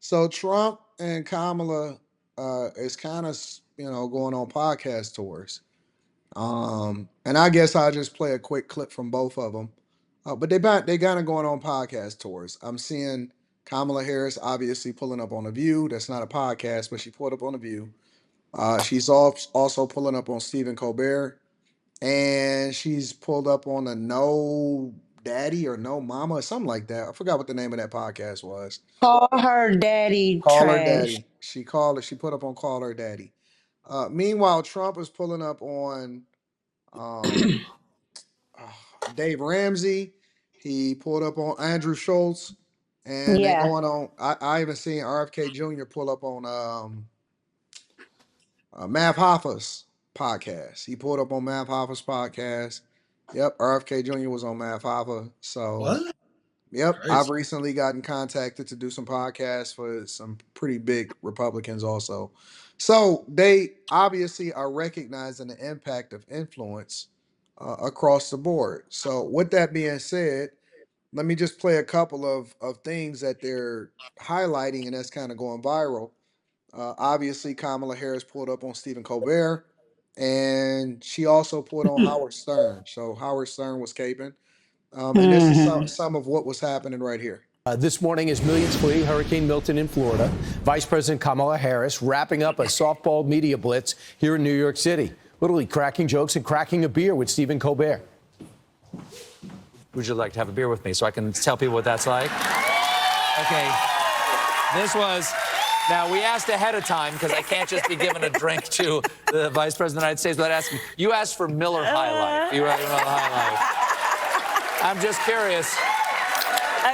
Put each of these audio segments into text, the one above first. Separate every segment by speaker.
Speaker 1: So Trump and Kamala is kind of going on podcast tours. And I guess I'll just play a quick clip from both of them. But they kind of going on podcast tours. I'm seeing Kamala Harris obviously pulling up on a View. That's not a podcast, but she pulled up on a View. She's also pulling up on Stephen Colbert, and she's pulled up on a No Daddy or No Mama or something like that. I forgot what the name of that podcast was.
Speaker 2: Call her daddy
Speaker 1: Call Her
Speaker 2: trash.
Speaker 1: Daddy. She called it. She put up on Call Her Daddy. Meanwhile, Trump is pulling up on um, Dave Ramsey. He pulled up on Andrew Schultz, and they
Speaker 2: Yeah.
Speaker 1: going on. I even seen RFK Jr. pull up on Mav Hoffa's podcast. He pulled up on Mav Hoffa's podcast. Yep, RFK Jr. was on Mav Hoffa. So,
Speaker 3: What?
Speaker 1: yep, I've
Speaker 3: Crazy.
Speaker 1: recently gotten contacted to do some podcasts for some pretty big Republicans also. So they obviously are recognizing the impact of influence across the board. So with that being said, let me just play a couple of things that they're highlighting and that's kind of going viral. Obviously, Kamala Harris pulled up on Stephen Colbert, and she also pulled on Howard Stern. So Howard Stern was caping. And this is some of what was happening right here.
Speaker 4: This morning, as millions flee Hurricane Milton in Florida, Vice President Kamala Harris wrapping up a softball media blitz here in New York City, literally cracking jokes and cracking a beer with Stephen Colbert.
Speaker 5: Would you like to have a beer with me so I can tell people what that's like? Okay. This was. Now, we asked ahead of time because I can't just be giving a drink to the Vice President of the United States without asking. You asked for Miller High Life. You wrote Miller High Life. I'm just curious.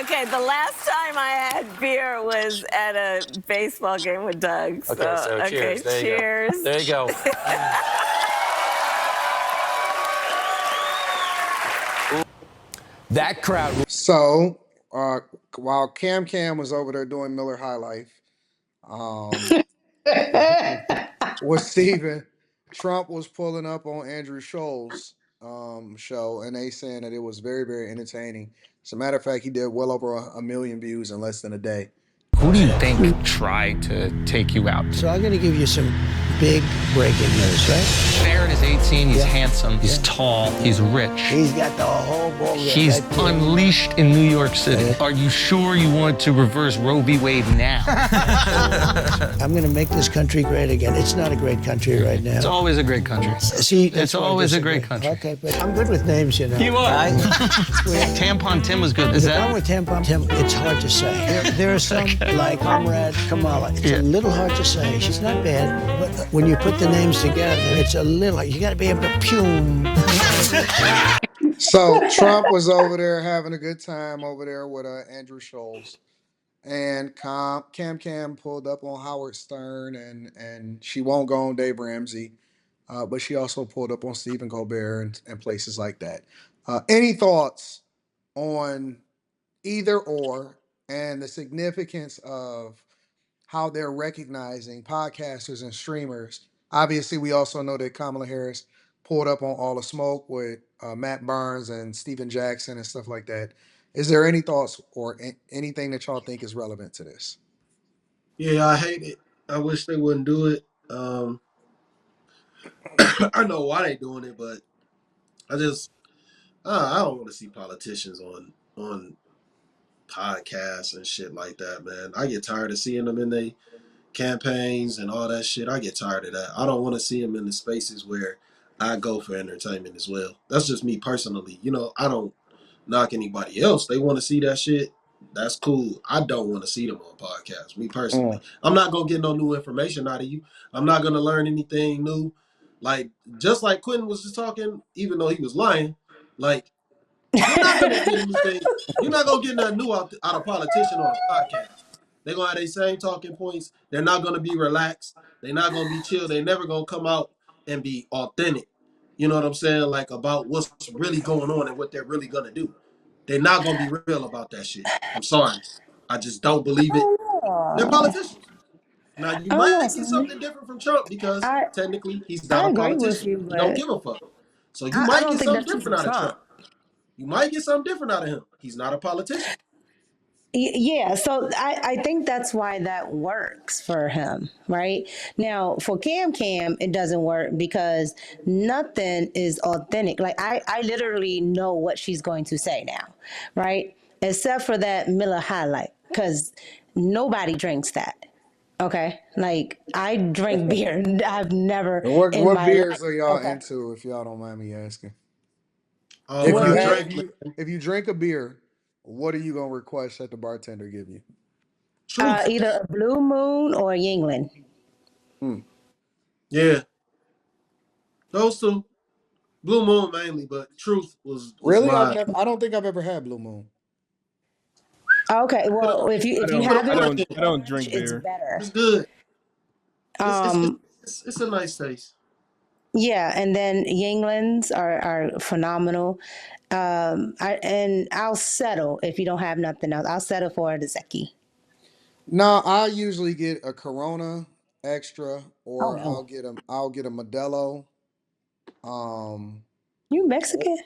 Speaker 6: Okay, the last time I had beer was at a baseball game with Doug.
Speaker 5: Okay, so cheers. There you
Speaker 6: cheers.
Speaker 5: go. There you go.
Speaker 4: That crowd.
Speaker 1: So while Cam was over there doing Miller High Life, with Stephen, Trump was pulling up on Andrew Schultz show, and they saying that it was very, very entertaining. As a matter of fact, he did well over a million views in less than a day.
Speaker 7: Who do you think tried to take you out?
Speaker 8: So I'm going to give you some big breaking news, right?
Speaker 7: Barrett is 18, he's handsome, he's tall, he's rich.
Speaker 8: He's got the whole ball.
Speaker 7: He's unleashed in New York City. Are you sure you want to reverse Roe v. Wade now?
Speaker 8: I'm going to make this country great again. It's not a great country right now.
Speaker 7: It's always a great country.
Speaker 8: See,
Speaker 7: It's always a great country.
Speaker 8: Okay, but I'm good with names, you know.
Speaker 7: You are.
Speaker 8: Right?
Speaker 7: Tampon Tim was good. Is
Speaker 8: The problem
Speaker 7: that?
Speaker 8: with Tampon Tim, it's hard to say. There are some, like Comrade Kamala. It's a little hard to say. She's not bad, but when you put the names together, it's a little, you got to be able to pume.
Speaker 1: So Trump was over there having a good time over there with Andrew Schultz. And Cam pulled up on Howard Stern, and she won't go on Dave Ramsey, but she also pulled up on Stephen Colbert and places like that. Any thoughts on either or and the significance of how they're recognizing podcasters and streamers? Obviously, we also know that Kamala Harris pulled up on All the Smoke with Matt Barnes and Stephen Jackson and stuff like that. Is there any thoughts or anything that y'all think is relevant to this?
Speaker 3: Yeah, I hate it. I wish they wouldn't do it. I know why they doing it, but I don't want to see politicians on podcasts and shit like that, man. I get tired of seeing them in their campaigns and all that shit. I get tired of that. I don't want to see them in the spaces where I go for entertainment as well. That's just me personally. You know, I don't knock anybody else. They want to see that shit. That's cool. I don't want to see them on podcasts. Me personally, I'm not gonna get no new information out of you. I'm not gonna learn anything new. Like just like Quentin was just talking, even though he was lying. Like you're not gonna get anything. You're not gonna get nothing new out of politician on a podcast. They're gonna have their same talking points. They're not gonna be relaxed. They're not gonna be chill. They're never gonna come out and be authentic. You know what I'm saying? Like about what's really going on and what they're really gonna do. They're not gonna be real about that shit. I'm sorry. I just don't believe it. They're politicians. Now you might get something different from Trump because technically he's not a politician.
Speaker 6: You,
Speaker 3: he don't give a fuck. So you might get something different out of Trump. You might get something different out of him. He's not a politician.
Speaker 2: Yeah, so I think that's why that works for him, right? Now, for Cam, it doesn't work because nothing is authentic. Like, I literally know what she's going to say now, right? Except for that Miller highlight, because nobody drinks that. Okay, like I drink beer. I've never
Speaker 1: And
Speaker 2: in
Speaker 1: what
Speaker 2: my
Speaker 1: beers
Speaker 2: life.
Speaker 1: are y'all
Speaker 2: Okay,
Speaker 1: into, if y'all don't mind me asking?
Speaker 3: Oh,
Speaker 1: If
Speaker 3: when
Speaker 1: you
Speaker 3: I
Speaker 2: what
Speaker 1: had
Speaker 2: beer?
Speaker 3: drink, man,
Speaker 1: if you drink a beer, what are you gonna request that the bartender give you?
Speaker 3: truth.
Speaker 2: Either a Blue Moon or a Yingling.
Speaker 1: Hmm.
Speaker 3: Yeah, those two. Blue Moon mainly, but truth was
Speaker 1: Really?
Speaker 3: my.
Speaker 1: I don't think I've ever had Blue Moon.
Speaker 2: Okay,
Speaker 3: Put a
Speaker 2: well,
Speaker 7: I
Speaker 2: if you
Speaker 7: don't.
Speaker 3: put a
Speaker 2: have
Speaker 7: I
Speaker 2: it
Speaker 3: punch
Speaker 2: on
Speaker 7: don't.
Speaker 3: in
Speaker 7: I
Speaker 3: it.
Speaker 7: don't
Speaker 2: Scotch,
Speaker 7: drink
Speaker 2: it's
Speaker 7: beer.
Speaker 2: better.
Speaker 3: It's good.
Speaker 2: Um,
Speaker 3: It's a nice taste.
Speaker 2: yeah, and then Yinglings are phenomenal. I'll settle if you don't have nothing else. I'll settle for a Dezeki.
Speaker 1: No, I usually get a Corona extra,
Speaker 2: Oh
Speaker 1: or
Speaker 2: no,
Speaker 1: I'll get a Modelo. Um,
Speaker 2: you
Speaker 1: or-
Speaker 2: Mexican?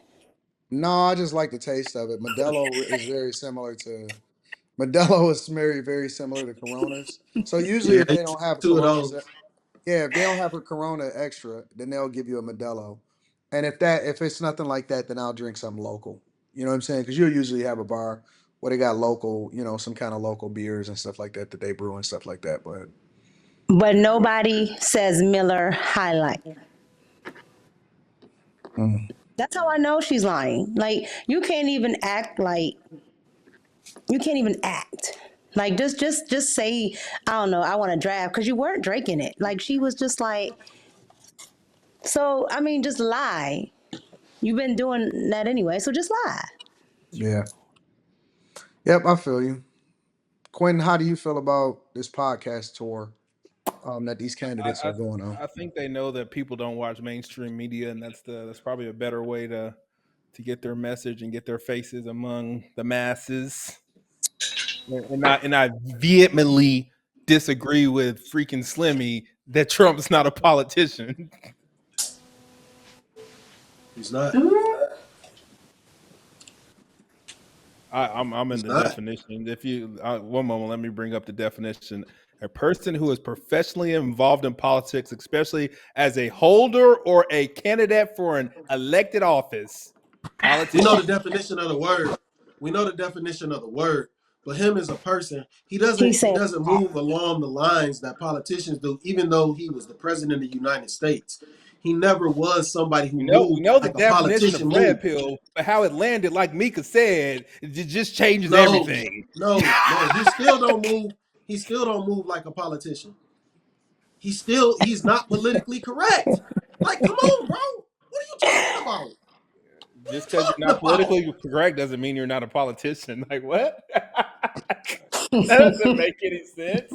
Speaker 1: no, I just like the taste of it. Modelo is very similar to Coronas. So usually,
Speaker 3: Yeah,
Speaker 1: if
Speaker 3: I
Speaker 1: they
Speaker 3: used to
Speaker 1: don't have
Speaker 3: two of
Speaker 1: Coronas,
Speaker 3: those.
Speaker 1: yeah, if they don't have a Corona extra, then they'll give you a Modelo. And if it's nothing like that, then I'll drink something local. You know what I'm saying? Because you'll usually have a bar where they got local, some kind of local beers and stuff like that that they brew and stuff like that. But
Speaker 2: But nobody says Miller Highlight.
Speaker 1: mm,
Speaker 2: That's how I know she's lying. Like you can't even act. Like just say I don't know. I want to draft because you weren't drinking it. Like she was just like so. I mean, just lie. You've been doing that anyway, so just lie.
Speaker 1: yeah, yep, I feel you. Quentin, how do you feel about this podcast tour that these
Speaker 7: I,
Speaker 1: candidates
Speaker 7: I
Speaker 1: are going on?
Speaker 7: I think they know that people don't watch mainstream media, and that's probably a better way to get their message and get their faces among the masses. And I vehemently disagree with freaking Slimmy that Trump's not a politician.
Speaker 3: He's not.
Speaker 7: I'm in
Speaker 3: He's
Speaker 7: the
Speaker 3: not.
Speaker 7: definition. If you one moment, let me bring up the definition. A person who is professionally involved in politics, especially as a holder or a candidate for an elected office.
Speaker 3: We know the
Speaker 7: Politician.
Speaker 3: definition of the word. We know the definition of the word. But him as a person,
Speaker 2: He's
Speaker 3: he
Speaker 2: saying
Speaker 3: doesn't
Speaker 2: that.
Speaker 3: move along the lines that politicians do. Even though he was the president of the United States, he never was somebody who
Speaker 7: We
Speaker 3: moved
Speaker 7: know the
Speaker 3: like a
Speaker 7: definition of
Speaker 3: politician
Speaker 7: red
Speaker 3: moves.
Speaker 7: pill, but how it landed, like Mika said, it just changes
Speaker 3: No,
Speaker 7: everything.
Speaker 3: no. He still don't move. He still don't move like a politician. He's not politically correct. Like, come on, bro. What are you talking about? What are
Speaker 7: Just
Speaker 3: you
Speaker 7: because you're
Speaker 3: talking
Speaker 7: not
Speaker 3: about?
Speaker 7: politically correct doesn't mean you're not a politician. Like what? That doesn't make any sense.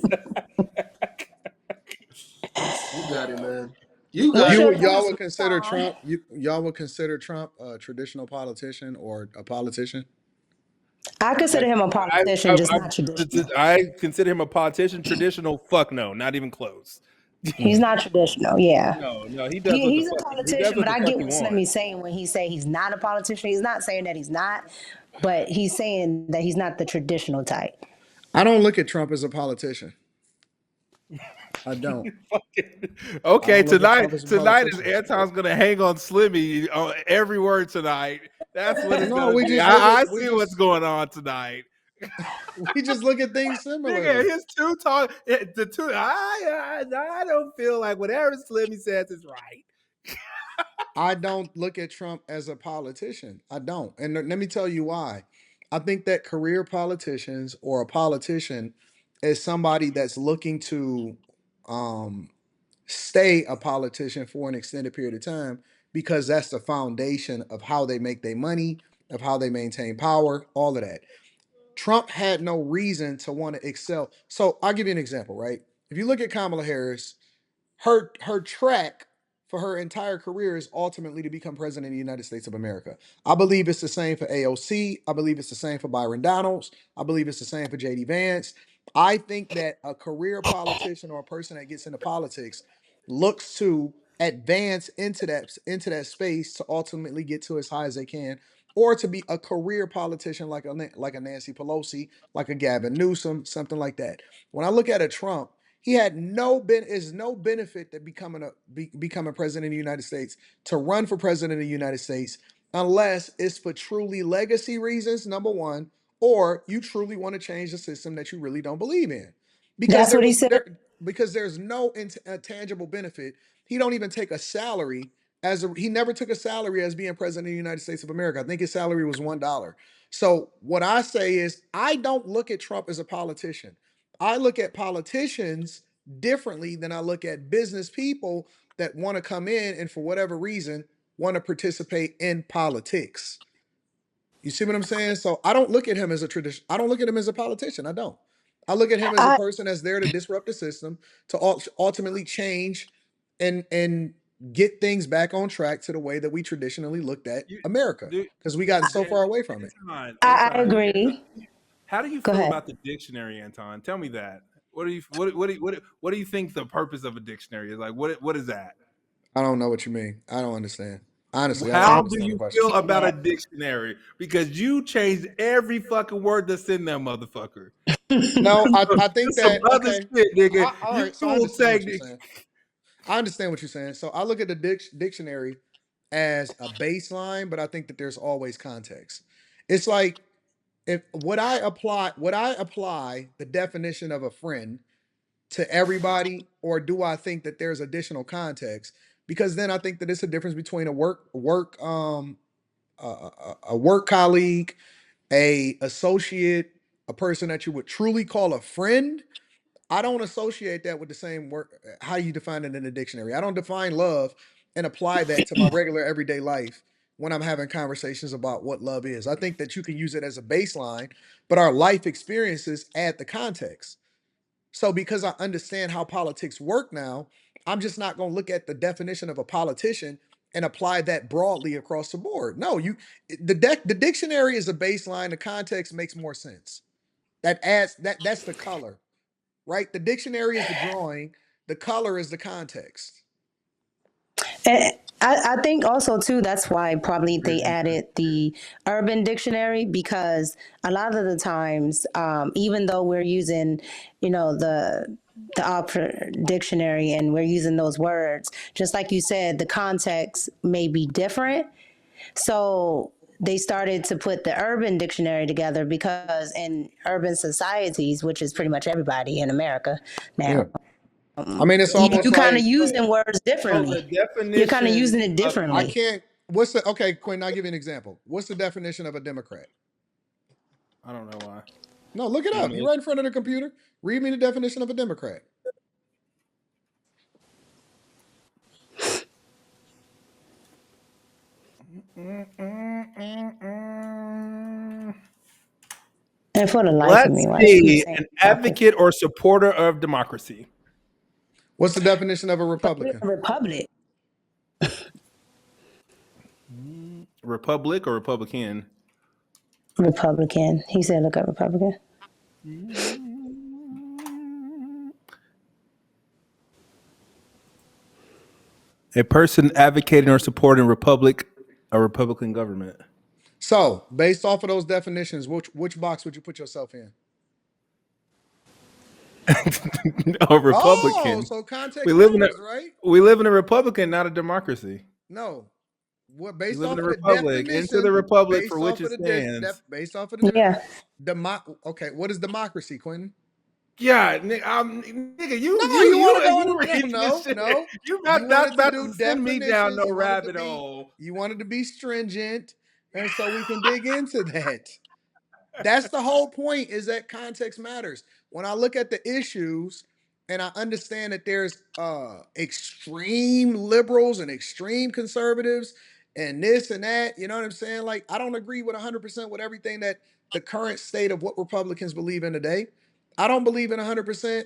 Speaker 3: You got it, man. You
Speaker 2: What's
Speaker 3: got it.
Speaker 2: your
Speaker 1: Y'all
Speaker 2: thoughts,
Speaker 1: would consider
Speaker 2: Tom?
Speaker 1: Trump y'all would consider Trump a traditional politician or a politician?
Speaker 2: I
Speaker 7: I
Speaker 2: consider him a
Speaker 7: I
Speaker 2: politician,
Speaker 7: I,
Speaker 2: just
Speaker 7: I,
Speaker 2: not traditional.
Speaker 7: I consider him a politician. Traditional? Fuck no, not even close.
Speaker 2: He's
Speaker 1: Mm.
Speaker 2: not traditional. Yeah.
Speaker 7: No, he does what the
Speaker 2: He's a
Speaker 7: fuck he does
Speaker 2: politician,
Speaker 7: what
Speaker 2: but
Speaker 7: the
Speaker 2: I
Speaker 7: fuck
Speaker 2: get
Speaker 7: he
Speaker 2: what
Speaker 7: wants.
Speaker 2: Slimmy's saying when he say he's not a politician. He's not saying that he's not, but he's saying that he's not the traditional type.
Speaker 1: I don't look at Trump as a politician. I don't. I
Speaker 7: Okay,
Speaker 1: don't look at Trump as a
Speaker 7: tonight is
Speaker 1: politician.
Speaker 7: Anton's gonna hang on Slimmy on every word tonight. That's what it's
Speaker 1: No,
Speaker 7: gonna be. I see what's
Speaker 1: just
Speaker 7: going on tonight.
Speaker 1: we just look at things
Speaker 7: Nigga,
Speaker 1: similarly.
Speaker 7: his two talk the two I don't feel like whatever Slimmy says is right.
Speaker 1: I don't look at Trump as a politician. I don't. And let me tell you why. I think that career politicians or a politician is somebody that's looking to um, stay a politician for an extended period of time because that's the foundation of how they make their money, of how they maintain power, all of that. Trump had no reason to want to excel. So I'll give you an example, right? If you look at Kamala Harris, her track for her entire career is ultimately to become president of the United States of America. I believe it's the same for AOC. I believe it's the same for Byron Donalds. I believe it's the same for JD Vance. I think that a career politician or a person that gets into politics looks to advance into that space to ultimately get to as high as they can or to be a career politician like a Nancy Pelosi, like a Gavin Newsom, something like that. When I look at a Trump, he had no benefit that becoming president of the United States to run for president of the United States unless it's for truly legacy reasons, number one, or you truly want to change the system that you really don't believe in. Because
Speaker 2: That's
Speaker 1: there
Speaker 2: what he
Speaker 1: was
Speaker 2: said.
Speaker 1: there because there's no tangible benefit. He don't even take a salary he never took a salary as being president of the United States of America. I think his salary was $1. So what I say is I don't look at Trump as a politician. I look at politicians differently than I look at business people that want to come in and for whatever reason want to participate in politics. You see what I'm saying? So I don't look at him as a tradition. I don't look at him as a politician. I don't. I look at him as a
Speaker 2: I
Speaker 1: person that's there to disrupt the system, to ultimately change and get things back on track to the way that we traditionally looked at
Speaker 7: You,
Speaker 1: America,
Speaker 7: do,
Speaker 1: because we gotten so far away from it.
Speaker 2: I
Speaker 7: Anton,
Speaker 2: agree.
Speaker 7: how do you
Speaker 2: Go
Speaker 7: feel
Speaker 2: ahead.
Speaker 7: about the dictionary, Anton? Tell me that. What do you think the purpose of a dictionary is? Like, what is that?
Speaker 1: I don't know what you mean. I don't understand. Honestly, I don't
Speaker 7: How do
Speaker 1: understand the
Speaker 7: you
Speaker 1: question.
Speaker 7: feel about a dictionary? Because you changed every fucking word that's in there, motherfucker.
Speaker 1: No, I think
Speaker 7: It's some
Speaker 1: that
Speaker 7: other
Speaker 1: okay.
Speaker 7: shit, nigga.
Speaker 1: All
Speaker 7: You
Speaker 1: right, so I
Speaker 7: will
Speaker 1: understand what
Speaker 7: say
Speaker 1: you're saying. I understand what you're saying. So I look at the dictionary as a baseline, but I think that there's always context. It's like if would I apply the definition of a friend to everybody, or do I think that there's additional context? Because then I think that it's a difference between a work colleague, a associate, a person that you would truly call a friend. I don't associate that with the same word. How you define it in the dictionary? I don't define love and apply that to my regular everyday life when I'm having conversations about what love is. I think that you can use it as a baseline, but our life experiences add the context. So because I understand how politics work now, I'm just not going to look at the definition of a politician and apply that broadly across the board. No, the dictionary is a baseline. The context makes more sense. That's the color, right? The dictionary is the drawing, the color is the context.
Speaker 2: And I think also too that's why probably they added the urban dictionary, because a lot of the times, even though we're using, the Oxford dictionary and we're using those words, just like you said, the context may be different. So they started to put the urban dictionary together because in urban societies, which is pretty much everybody in America
Speaker 1: Yeah.
Speaker 2: now,
Speaker 1: I mean, it's
Speaker 2: you
Speaker 1: almost
Speaker 2: kind of
Speaker 1: like
Speaker 2: using words
Speaker 7: So the
Speaker 2: differently. You're kind of
Speaker 7: definition
Speaker 2: using it
Speaker 7: of
Speaker 1: I
Speaker 2: differently.
Speaker 1: can't. Okay, Quinn? I'll give you an example. What's the definition of a Democrat?
Speaker 7: I don't know why.
Speaker 1: No, look it
Speaker 7: You want
Speaker 1: up.
Speaker 7: me
Speaker 1: You're
Speaker 7: to-
Speaker 1: right in front of the computer. Read me the definition of a Democrat.
Speaker 2: And for the life of
Speaker 7: Let's
Speaker 2: me, why she keep
Speaker 7: see,
Speaker 2: saying
Speaker 7: an
Speaker 2: Republic?
Speaker 7: advocate or supporter of democracy.
Speaker 1: What's the definition of a Republican?
Speaker 2: Republic.
Speaker 7: Republic or Republican?
Speaker 2: Republican. He said, look up Republican.
Speaker 7: A person advocating or supporting a Republican government.
Speaker 1: So, based off of those definitions, which box would you put yourself in?
Speaker 7: A
Speaker 1: Oh,
Speaker 7: Republican.
Speaker 1: so
Speaker 7: We
Speaker 1: context
Speaker 7: live in a
Speaker 1: matters, right?
Speaker 7: we live in a republican, not a democracy.
Speaker 1: No. What
Speaker 7: We
Speaker 1: based
Speaker 7: live in
Speaker 1: off
Speaker 7: a
Speaker 1: of the
Speaker 7: republic. Into the
Speaker 1: definition,
Speaker 7: republic for which it stands.
Speaker 1: based off of the
Speaker 2: Yeah.
Speaker 1: okay, what is democracy, Quentin?
Speaker 7: Yeah, nigga,
Speaker 1: No,
Speaker 7: you
Speaker 1: you want
Speaker 7: you
Speaker 1: to go
Speaker 7: you
Speaker 1: into
Speaker 7: read this
Speaker 1: no,
Speaker 7: shit.
Speaker 1: no.
Speaker 7: You
Speaker 1: You
Speaker 7: not
Speaker 1: wanted to
Speaker 7: about
Speaker 1: do
Speaker 7: to send me down
Speaker 1: definitions.
Speaker 7: no rabbit hole.
Speaker 1: You wanted to be stringent, and so we can dig into that. That's the whole point, is that context matters. When I look at the issues and I understand that there's extreme liberals and extreme conservatives and this and that, you know what I'm saying? Like, I don't agree with 100% with everything that the current state of what Republicans believe in today. I don't believe in 100%,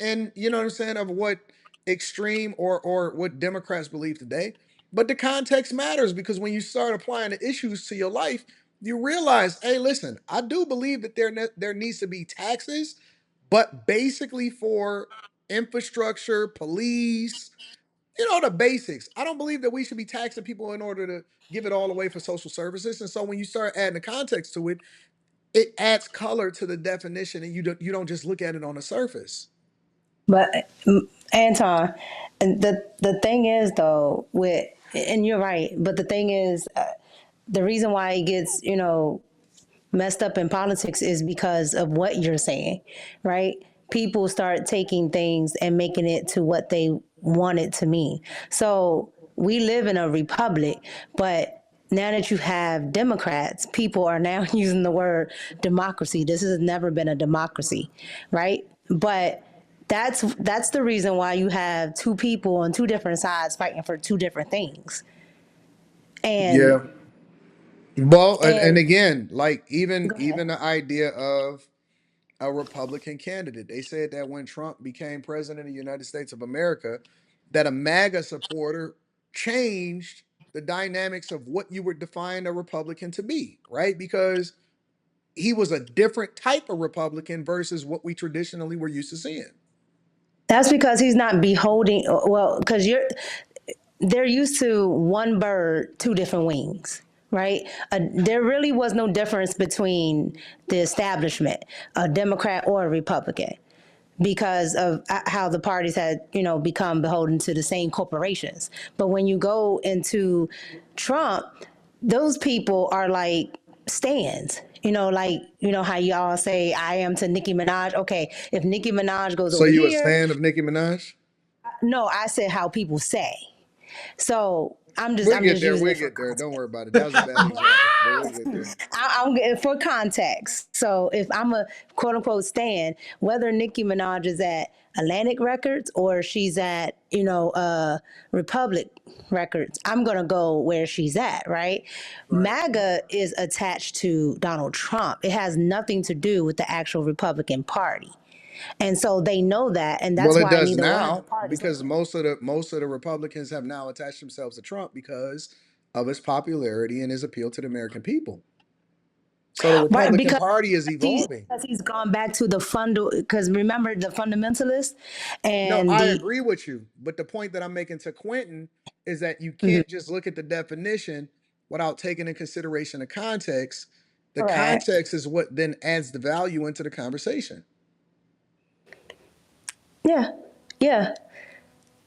Speaker 1: and you know what I'm saying, of what extreme or what Democrats believe today. But the context matters, because when you start applying the issues to your life, you realize, hey, listen, I do believe that there needs to be taxes, but basically for infrastructure, police, the basics. I don't believe that we should be taxing people in order to give it all away for social services. And so when you start adding the context to it, it adds color to the definition, and you don't just look at it on the surface.
Speaker 2: But Anton, and the thing is though, with and you're right, but the thing is, the reason why it gets messed up in politics is because of what you're saying, right? People start taking things and making it to what they want it to mean. So we live in a republic, but now that you have Democrats, people are now using the word democracy. This has never been a democracy, right? But that's the reason why you have two people on two different sides fighting for two different things. And
Speaker 1: Yeah. Well, and
Speaker 2: and
Speaker 1: again, like even
Speaker 2: go ahead.
Speaker 1: even the idea of a Republican candidate. They said that when Trump became president of the United States of America, that a MAGA supporter changed the dynamics of what you would define a Republican to be, right? Because he was a different type of Republican versus what we traditionally were used to seeing.
Speaker 2: That's because he's not beholding. Well, because they're used to one bird, two different wings, right? There really was no difference between the establishment, a Democrat or a Republican, because of how the parties had, become beholden to the same corporations. But when you go into Trump, those people are like stands. Like how y'all say I am to Nicki Minaj. Okay, if Nicki Minaj goes
Speaker 1: So
Speaker 2: over
Speaker 1: you a
Speaker 2: here,
Speaker 1: fan of Nicki Minaj?
Speaker 2: no, I said how people say. So I'm just
Speaker 1: We'll
Speaker 2: I'm
Speaker 1: get
Speaker 2: just
Speaker 1: there.
Speaker 2: using
Speaker 1: We'll
Speaker 2: it for
Speaker 1: get there. Don't
Speaker 2: context.
Speaker 1: worry about it. That was a bad example, but we'll get there.
Speaker 2: I'm getting for context. So if I'm a quote unquote stan, whether Nicki Minaj is at Atlantic Records or she's at Republic Records, I'm gonna go where she's at, right?
Speaker 3: Right.
Speaker 2: MAGA is attached to Donald Trump. It has nothing to do with the actual Republican Party. And so they know that, and
Speaker 1: Well,
Speaker 2: that's
Speaker 1: it
Speaker 2: why
Speaker 1: does
Speaker 2: neither one of the
Speaker 1: now
Speaker 2: parties.
Speaker 1: because most of the Republicans have now attached themselves to Trump because of his popularity and his appeal to the American people. So the
Speaker 2: Right,
Speaker 1: Republican
Speaker 2: because
Speaker 1: Party is evolving.
Speaker 2: he's gone back to the because remember the fundamentalists
Speaker 1: No,
Speaker 2: and
Speaker 1: I
Speaker 2: the
Speaker 1: agree with you, but the point that I'm making to Quentin is that you
Speaker 2: mhm,
Speaker 1: can't just look at the definition without taking in consideration the context. The
Speaker 2: correct.
Speaker 1: context is what then adds the value into the conversation.
Speaker 2: Yeah, yeah,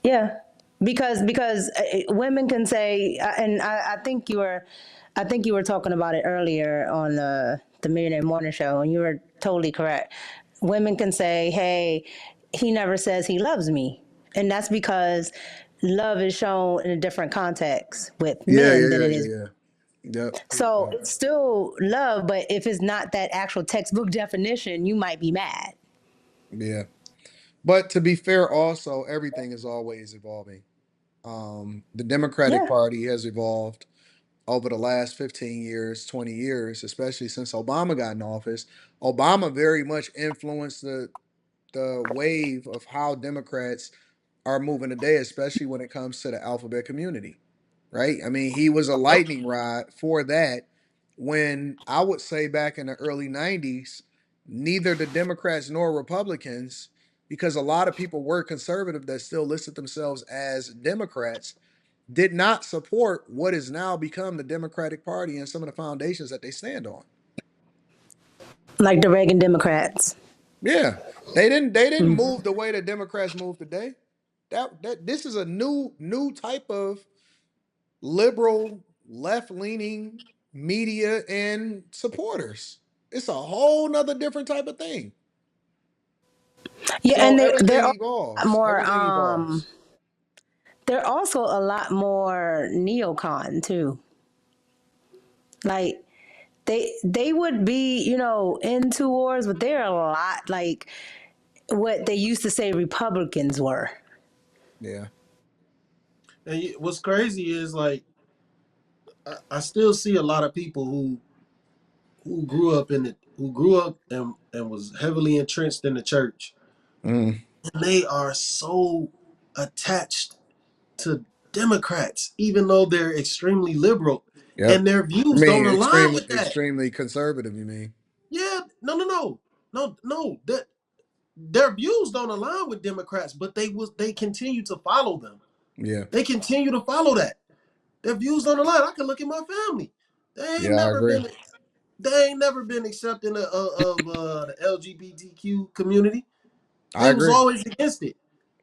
Speaker 2: yeah. Because women can say, and I think you were talking about it earlier on the Millionaire Morning Show, and you were totally correct. Women can say, "Hey, he never says he loves me," and that's because love is shown in a different context with
Speaker 1: Yeah, yeah,
Speaker 2: men than
Speaker 1: yeah,
Speaker 2: it
Speaker 1: yeah,
Speaker 2: is.
Speaker 1: yeah. Yep.
Speaker 2: So
Speaker 1: Yep.
Speaker 2: it's still love, but if it's not that actual textbook definition, you might be mad.
Speaker 1: Yeah. But to be fair, also everything is always evolving. The Democratic
Speaker 2: Yeah.
Speaker 1: Party has evolved over the last 15 years, 20 years, especially since Obama got in office. Obama very much influenced the wave of how Democrats are moving today, especially when it comes to the alphabet community, right? I mean, he was a
Speaker 3: Yep.
Speaker 1: lightning rod for that when I would say back in the early 90s, neither the Democrats nor Republicans, because a lot of people were conservative that still listed themselves as Democrats, did not support what has now become the Democratic Party and some of the foundations that they stand on.
Speaker 2: Like the Reagan Democrats.
Speaker 1: Yeah. They didn't move the way that Democrats move today. That this is a new type of liberal left-leaning media and supporters. It's a whole nother different type of thing.
Speaker 2: Yeah,
Speaker 1: So
Speaker 2: and they're
Speaker 1: everything
Speaker 2: also a lot
Speaker 1: evolves.
Speaker 2: more
Speaker 1: Everything evolves.
Speaker 2: they're also a lot more neocon too. Like they would be, into wars, but they're a lot like what they used to say Republicans were.
Speaker 1: Yeah.
Speaker 3: And what's crazy is like I still see a lot of people who grew up and was heavily entrenched in the church.
Speaker 1: Mm.
Speaker 3: And they are so attached to Democrats, even though they're extremely liberal,
Speaker 1: Yep.
Speaker 3: and their
Speaker 1: I
Speaker 3: views don't
Speaker 1: mean,
Speaker 3: align
Speaker 1: extremely
Speaker 3: with that.
Speaker 1: extremely conservative, you mean?
Speaker 3: Yeah, no. That their views don't align with Democrats, but they continue to follow them.
Speaker 1: Yeah.
Speaker 3: They continue to follow that. Their views on the line. I can look at my family.
Speaker 1: Yeah, I agree.
Speaker 3: They ain't never been accepting of the LGBTQ community.
Speaker 1: I
Speaker 3: They was
Speaker 1: agree.
Speaker 3: always against it.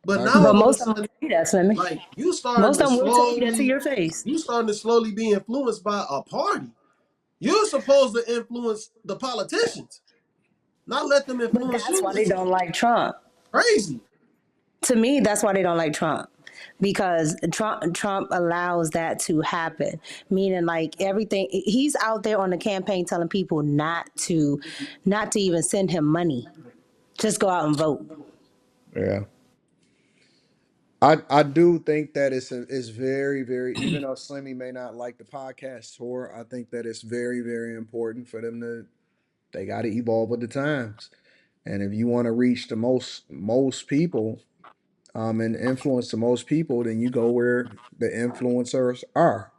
Speaker 3: But
Speaker 1: I
Speaker 3: now
Speaker 1: agree.
Speaker 2: But
Speaker 3: all of a
Speaker 2: most of them will
Speaker 3: sudden,
Speaker 2: tell you that, Slimmy.
Speaker 3: like
Speaker 2: Most of them will tell you that to your face.
Speaker 3: you starting to slowly be influenced by a party. You're supposed to influence the politicians, not let them
Speaker 2: But
Speaker 3: influence
Speaker 2: that's
Speaker 3: you.
Speaker 2: why they
Speaker 3: It's
Speaker 2: don't like Trump.
Speaker 3: crazy.
Speaker 2: To me, that's why they don't like Trump. Because Trump allows that to happen, meaning like everything he's out there on the campaign telling people not to even send him money, just go out and vote.
Speaker 1: Yeah. I do think that it's very, very, even though Slimmy may not like the podcast tour, I think that it's very, very important for them they got to evolve with the times. And if you want to reach the most people, and influence the most people, then you go where the influencers are.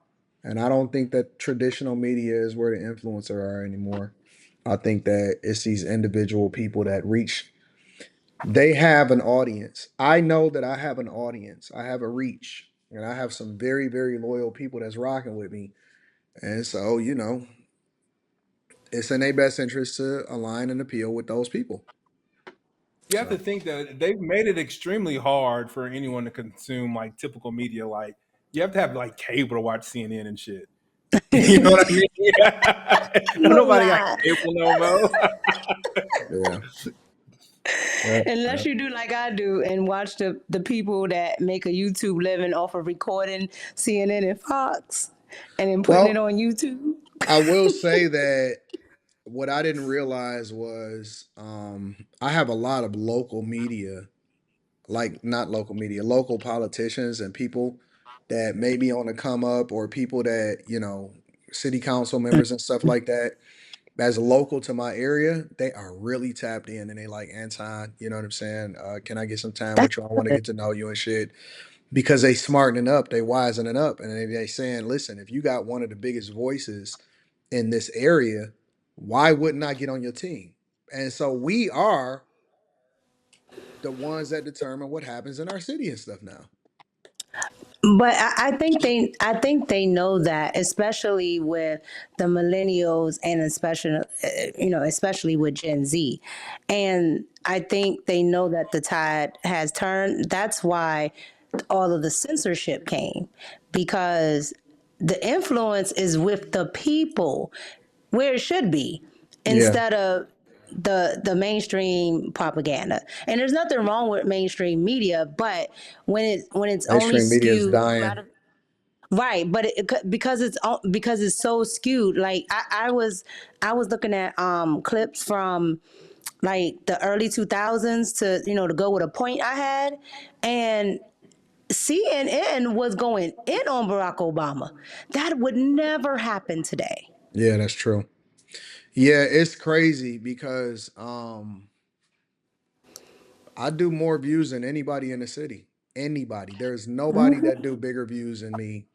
Speaker 1: And I don't think that traditional media is where the influencer are anymore. I think that it's these individual people that reach. They have an audience. I know that I have an audience. I have a reach, and I have some very, very loyal people that's rocking with me. And so, it's in their best interest to align and appeal with those people.
Speaker 7: You have to
Speaker 1: So,
Speaker 7: think that they've made it extremely hard for anyone to consume like typical media. Like you have to have like cable to watch CNN and shit. You know what I mean? Yeah.
Speaker 2: No,
Speaker 7: Nobody got
Speaker 2: not.
Speaker 7: cable no more.
Speaker 1: yeah. Yeah.
Speaker 2: Unless you do like I do and watch the people that make a YouTube living off of recording CNN and Fox and then putting it
Speaker 1: Well,
Speaker 2: on YouTube.
Speaker 1: I will say that what I didn't realize was I have a lot of local media, like not local media, local politicians and people that may be on the come up, or people that, city council members and stuff like that, that's local to my area. They are really tapped in, and they like, Anton, you know what I'm saying? Can I get some time
Speaker 2: That's
Speaker 1: with you? I want to get to know you and shit. Because they smartening up, they wisening up, and they saying, listen, if you got one of the biggest voices in this area, why wouldn't I get on your team? And so we are the ones that determine what happens in our city and stuff now.
Speaker 2: But I think they know that, especially with the millennials and especially with Gen Z, and I think they know that the tide has turned. That's why all of the censorship came, because the influence is with the people where it should be,
Speaker 1: Yeah,
Speaker 2: instead of the mainstream propaganda. And there's nothing wrong with mainstream media, but when it's only
Speaker 1: mainstream media is
Speaker 2: skewed, no
Speaker 1: dying.
Speaker 2: matter. Right, but because it's so skewed. Like I was looking at clips from like the early 2000s to go with a point I had, and CNN was going in on Barack Obama. That would never happen today.
Speaker 1: Yeah, that's true. Yeah, it's crazy because I do more views than anybody in the city. Anybody. There's nobody that do bigger views than me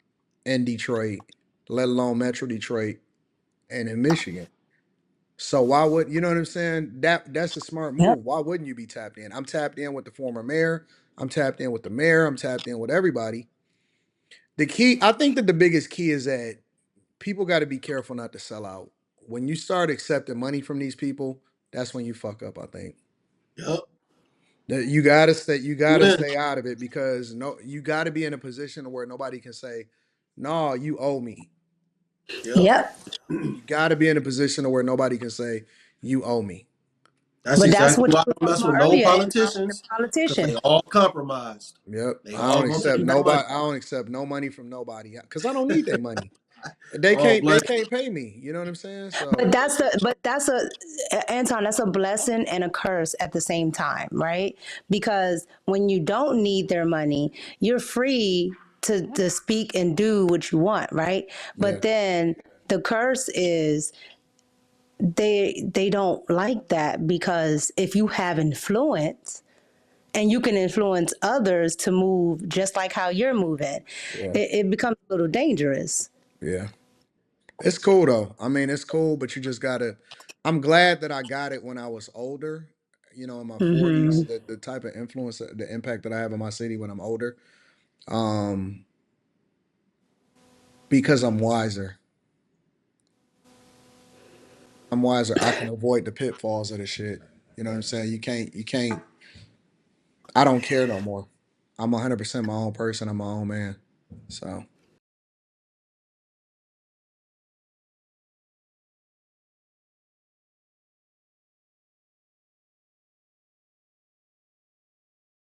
Speaker 1: in Detroit, let alone Metro Detroit and in Michigan. So why would, you know what I'm saying? That's a smart
Speaker 2: Yep.
Speaker 1: move. Why wouldn't you be tapped in? I'm tapped in with the former mayor. I'm tapped in with the mayor. I'm tapped in with everybody. The key, I think that the biggest key is that people got to be careful not to sell out. When you start accepting money from these people, that's when you fuck up, I think.
Speaker 3: Yep.
Speaker 1: That you gotta
Speaker 3: Amen.
Speaker 1: stay out of it, because no, you gotta be in a position where nobody can say, no, you owe me.
Speaker 3: Yep.
Speaker 2: Yep.
Speaker 1: You gotta be in a position where nobody can say, you owe me.
Speaker 3: That's
Speaker 2: But that's
Speaker 3: exactly
Speaker 2: what you
Speaker 3: why I
Speaker 2: were
Speaker 3: don't
Speaker 2: talking
Speaker 3: mess
Speaker 2: about
Speaker 3: with no
Speaker 2: earlier, Anton, with the
Speaker 3: politicians, because they
Speaker 2: politician.
Speaker 3: all compromised.
Speaker 1: Yep.
Speaker 3: They
Speaker 1: I
Speaker 3: all
Speaker 1: don't
Speaker 3: gonna take
Speaker 1: accept
Speaker 3: that money.
Speaker 1: nobody. I don't accept no money from nobody because I don't need their money. They
Speaker 3: All
Speaker 1: can't they
Speaker 3: blame.
Speaker 1: can't pay me. You know what I'm saying?
Speaker 2: But
Speaker 1: So
Speaker 2: that's a Anton, that's a blessing and a curse at the same time, right? Because when you don't need their money, you're free to speak and do what you want, right?
Speaker 1: yeah,
Speaker 2: But then the curse is they don't like that, because if you have influence and you can influence others to move just like how you're moving,
Speaker 1: yeah,
Speaker 2: it becomes a little dangerous.
Speaker 1: yeah. It's cool though. I mean, it's cool, but you just gotta. I'm glad that I got it when I was older. In my 40s,
Speaker 2: Hmm.
Speaker 1: the type of influence, the impact that I have in my city when I'm older. Um, because I'm wiser. I'm wiser. I can avoid the pitfalls of the shit. You know what I'm saying? You can't. I don't care no more. I'm 100% my own person. I'm my own man. So